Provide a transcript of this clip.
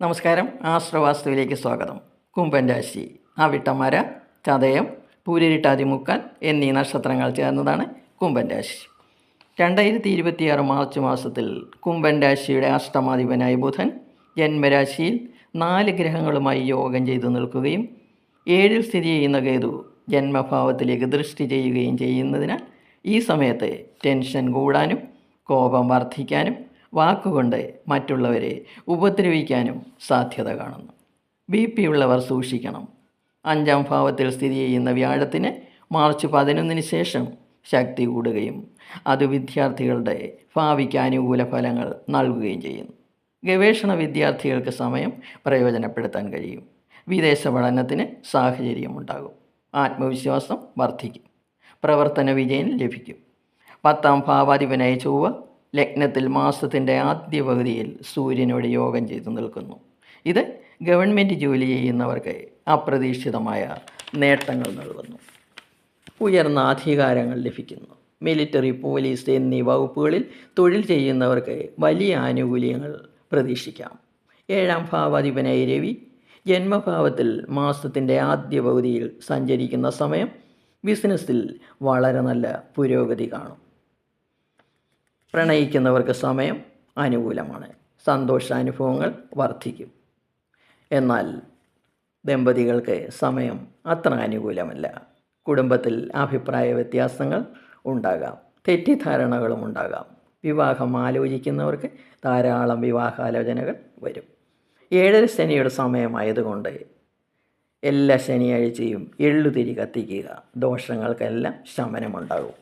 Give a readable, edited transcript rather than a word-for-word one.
നമസ്കാരം. ആശ്രവാസ്തുവിലേക്ക് സ്വാഗതം. കുംഭൻ രാശി അവിട്ടമര, ചതയം, പൂരിട്ടാതിമുക്കാൽ എന്നീ നക്ഷത്രങ്ങൾ ചേർന്നതാണ് കുംഭൻ രാശി. 2026 മാർച്ച് മാസത്തിൽ കുംഭൻ രാശിയുടെ അഷ്ടമാധിപനായ ബുധൻ ജന്മരാശിയിൽ 4 ഗ്രഹങ്ങളുമായി യോഗം ചെയ്തു നിൽക്കുകയും 7 സ്ഥിതി ചെയ്യുന്ന കേതു ജന്മഭാവത്തിലേക്ക് ദൃഷ്ടി ചെയ്യുകയും ചെയ്യുന്നതിനാൽ ഈ സമയത്ത് ടെൻഷൻ കൂടാനും കോപം വർദ്ധിക്കാനും വാക്കുകൊണ്ട് മറ്റുള്ളവരെ ഉപദ്രവിക്കാനും സാധ്യത കാണുന്നു. BP ഉള്ളവർ സൂക്ഷിക്കണം. 5ാം ഭാവത്തിൽ സ്ഥിതി ചെയ്യുന്ന വ്യാഴത്തിന് മാർച്ച് 11 ശേഷം ശക്തി കൂടുകയും അത് വിദ്യാർത്ഥികളുടെ ഭാവിക്ക് അനുകൂല ഫലങ്ങൾ നൽകുകയും ചെയ്യുന്നു. ഗവേഷണ വിദ്യാർത്ഥികൾക്ക് സമയം പ്രയോജനപ്പെടുത്താൻ കഴിയും. വിദേശ പഠനത്തിന് സാഹചര്യമുണ്ടാകും. ആത്മവിശ്വാസം വർദ്ധിക്കും. പ്രവർത്തന വിജയം ലഭിക്കും. 10ാം ഭാവാധിപനായ ചൊവ്വ ലഗ്നത്തിൽ മാസത്തിൻ്റെ ആദ്യ പകുതിയിൽ സൂര്യനോട് യോഗം ചെയ്തു നിൽക്കുന്നു. ഇത് ഗവൺമെൻറ് ജോലി ചെയ്യുന്നവർക്ക് അപ്രതീക്ഷിതമായ നേട്ടങ്ങൾ നൽകുന്നു. ഉയർന്ന അധികാരങ്ങൾ ലഭിക്കുന്നു. മിലിറ്ററി, പോലീസ് എന്നീ വകുപ്പുകളിൽ തൊഴിൽ ചെയ്യുന്നവർക്ക് വലിയ ആനുകൂല്യങ്ങൾ പ്രതീക്ഷിക്കാം. 7ാം ഭാവാധിപനായ രവി ജന്മഭാവത്തിൽ മാസത്തിൻ്റെ ആദ്യ പകുതിയിൽ സഞ്ചരിക്കുന്ന സമയം ബിസിനസ്സിൽ വളരെ നല്ല പുരോഗതി കാണും. പ്രണയിക്കുന്നവർക്ക് സമയം അനുകൂലമാണ്. സന്തോഷാനുഭവങ്ങൾ വർദ്ധിക്കും. എന്നാൽ ദമ്പതികൾക്ക് സമയം അത്ര അനുകൂലമല്ല. കുടുംബത്തിൽ അഭിപ്രായ വ്യത്യാസങ്ങൾ ഉണ്ടാകാം. തെറ്റിദ്ധാരണകളും ഉണ്ടാകാം. വിവാഹം ആലോചിക്കുന്നവർക്ക് ധാരാളം വിവാഹാലോചനകൾ വരും. 7ര ശനിയുടെ സമയമായതുകൊണ്ട് എല്ലാ ശനിയാഴ്ചയും എള്ളുതിരി കത്തിക്കുക. ദോഷങ്ങൾക്കെല്ലാം ശമനമുണ്ടാകും.